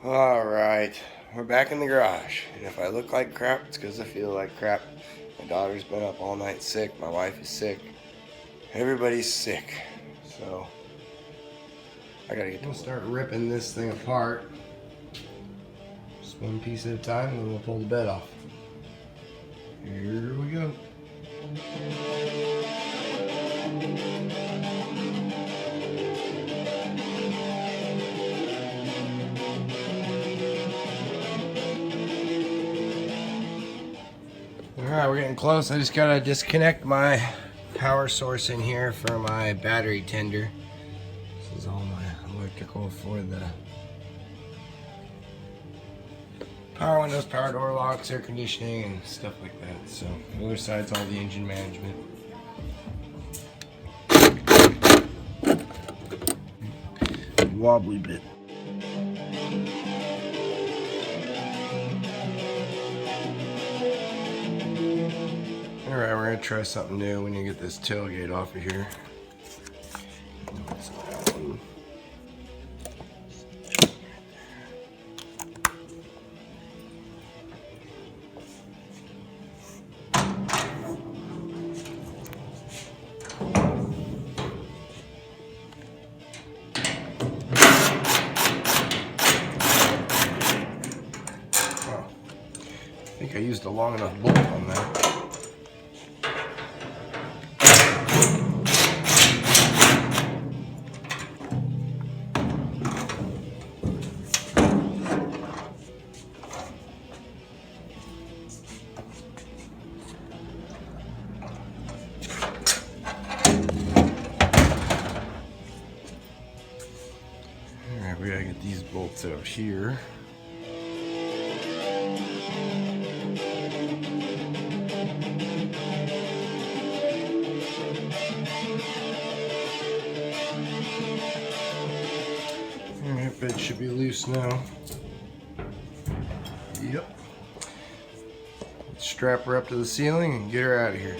Alright, we're back in the garage, and if I look like crap, it's because I feel like crap. My daughter's been up all night sick, my wife is sick, everybody's sick, so I gotta get to start ripping this thing apart. Just one piece at a time, and then we'll pull the bed off. Here we go. Alright, we're getting close. I just gotta disconnect my power source in here for my battery tender. This is all my electrical for the power windows, power door locks, air conditioning, and stuff like that. So the other side's all the engine management. Wobbly bit. Alright, we're gonna try something new. We need to get this tailgate off of here. I think I used a long enough bolt on that. Alright, we gotta get these bolts out here. Alright, bed should be loose now. Yep. Let's strap her up to the ceiling and get her out of here.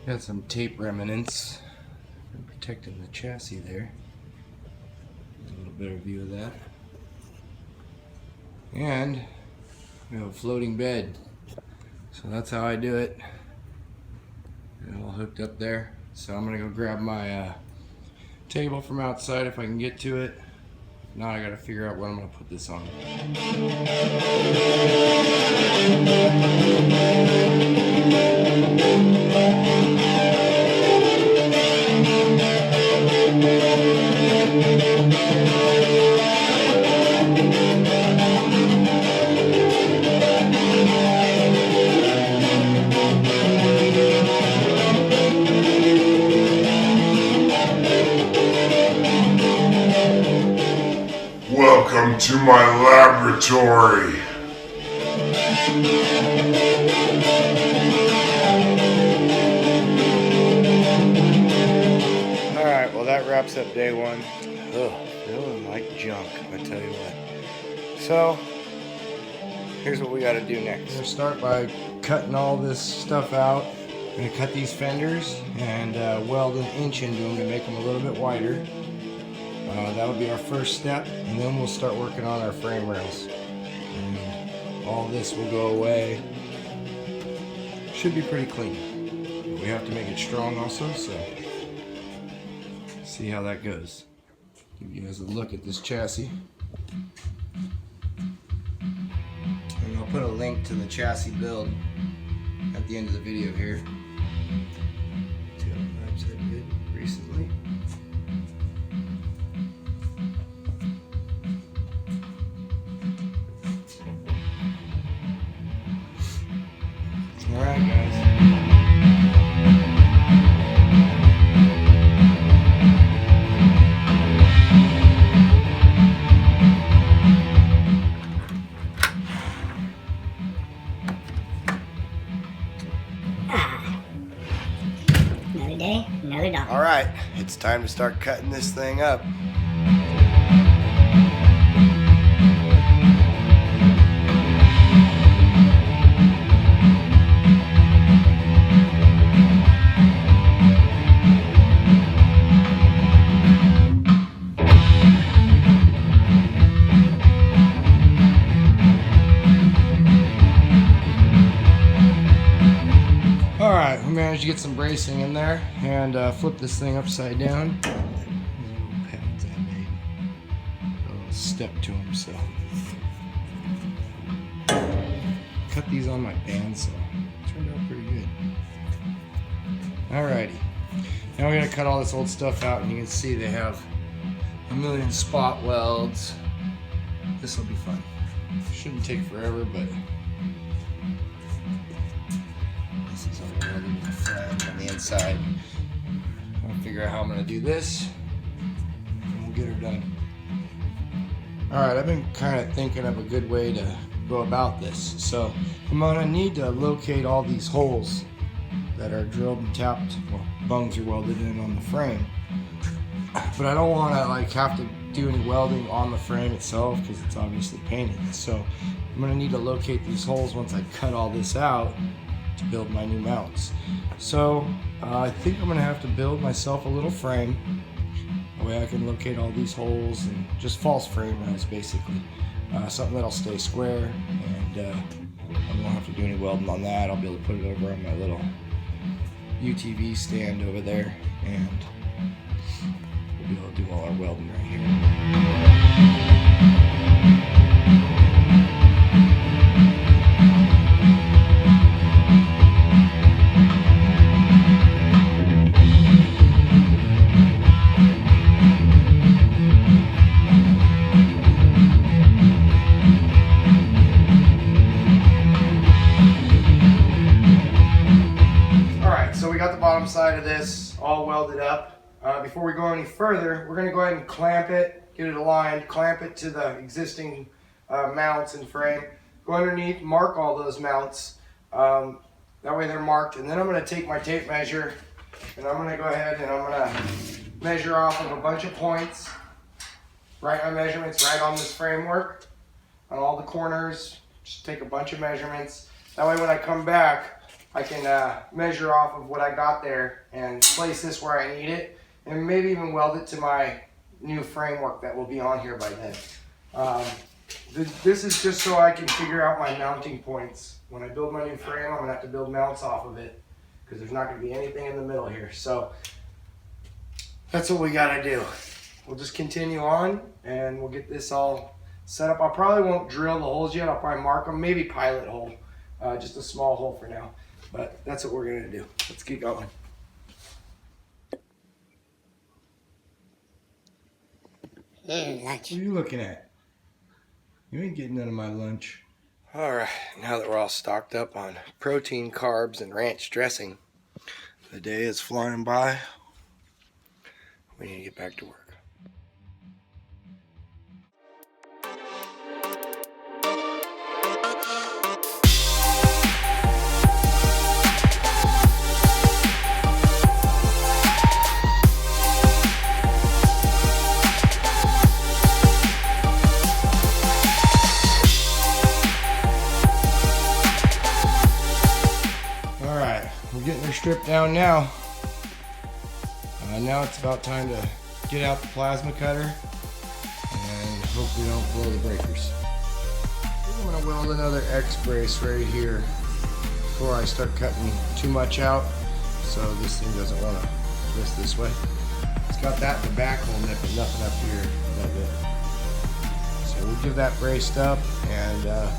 Got some tape remnants protecting the chassis there. A little better view of that. And we have a floating bed. So that's how I do it. It all hooked up there. So I'm gonna go grab my table from outside if I can get to it. If not, I gotta figure out what I'm gonna put this on. Welcome to my laboratory. Alright, well that wraps up day one. Ugh, feeling like junk, I tell you what. So, here's what we gotta do next. We're gonna start by cutting all this stuff out. I'm gonna cut these fenders and weld an inch into them to make them a little bit wider. That would be our first step, and then we'll start working on our frame rails. And all this will go away. Should be pretty clean. But we have to make it strong also, so see how that goes. Give you guys a look at this chassis. And I'll put a link to the chassis build at the end of the video here. Tailpipes I did recently. Alright guys. another dog. All right, it's time to start cutting this thing up. Alright, we managed to get some bracing in there and flip this thing upside down. A little step to them, so. Cut these on my bandsaw. Turned out pretty good. Alrighty. Now we're going to cut all this old stuff out, and you can see they have a million spot welds. This will be fun. Shouldn't take forever, but this is already in the front on the inside. I'm gonna figure out how I'm gonna do this, and we'll get her done. All right, I've been kind of thinking of a good way to go about this. So I'm gonna need to locate all these holes that are drilled and tapped. Well, bungs are welded in on the frame, but I don't want to like have to do any welding on the frame itself because it's obviously painted. So I'm gonna need to locate these holes once I cut all this out to build my new mounts. So I think I'm gonna have to build myself a little frame. That way I can locate all these holes and just false frame rails basically. Something that'll stay square, and I won't have to do any welding on that. I'll be able to put it over on my little UTV stand over there, and we'll be able to do all our welding right here. Got the bottom side of this all welded up. Before we go any further, we're going to go ahead and clamp it, get it aligned, clamp it to the existing mounts and frame. Go underneath, mark all those mounts. That way they're marked. And then I'm going to take my tape measure and I'm going to go ahead and I'm going to measure off of a bunch of points. Write my measurements right on this framework, on all the corners. Just take a bunch of measurements. That way when I come back, I can measure off of what I got there and place this where I need it, and maybe even weld it to my new framework that will be on here by then. This is just so I can figure out my mounting points. When I build my new frame, I'm going to have to build mounts off of it because there's not going to be anything in the middle here. So that's what we got to do. We'll just continue on and we'll get this all set up. I probably won't drill the holes yet. I'll probably mark them, maybe pilot hole, just a small hole for now. But that's what we're going to do. Let's keep going. Lunch. What are you looking at? You ain't getting none of my lunch. Alright, now that we're all stocked up on protein, carbs, and ranch dressing, the day is flying by. We need to get back to work. We're getting her stripped down now. Now it's about time to get out the plasma cutter and hope we don't blow the breakers. I'm going to weld another X brace right here before I start cutting too much out, so this thing doesn't want to twist this way. It's got that in the back holding it, but nothing up here. That's it. So we'll give that braced up and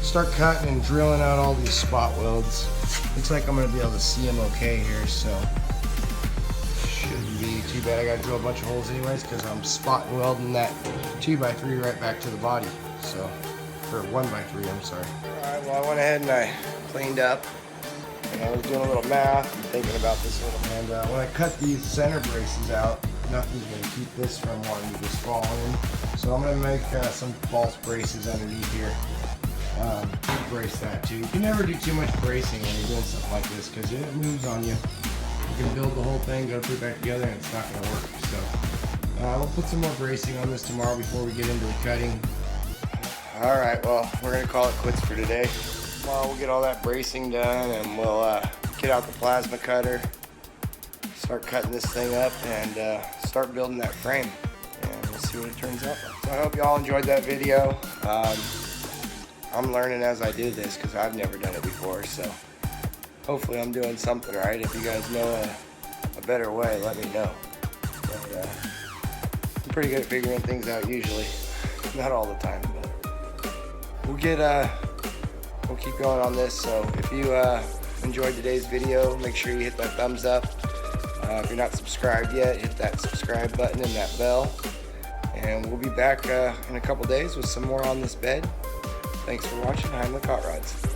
start cutting and drilling out all these spot welds. Looks like I'm going to be able to see them okay here, so shouldn't be too bad. I got to drill a bunch of holes anyways because I'm spot welding that 2x3 right back to the body, so, or 1x3, I'm sorry. Alright, well I went ahead and I cleaned up, and I was doing a little math and thinking about this a little, and when I cut these center braces out, nothing's going to keep this from wanting to just fall in, so I'm going to make some false braces underneath here. Brace that too. You can never do too much bracing when you're doing something like this because it moves on you You can build the whole thing, go put it back together, and it's not going to work. So we'll put some more bracing on this tomorrow before we get into the cutting. Alright, well, we're going to call it quits for today. Well, we'll get all that bracing done, and we'll get out the plasma cutter, start cutting this thing up, and start building that frame. And we'll see what it turns out like. So I hope you all enjoyed that video. I'm learning as I do this because I've never done it before, so hopefully I'm doing something right. If you guys know a better way, let me know. But, I'm pretty good at figuring things out usually. Not all the time, but we'll keep going on this. So if you enjoyed today's video, make sure you hit that thumbs up. If you're not subscribed yet, hit that subscribe button and that bell. And we'll be back in a couple days with some more on this bed. Thanks for watching. I'm the Caught Rods.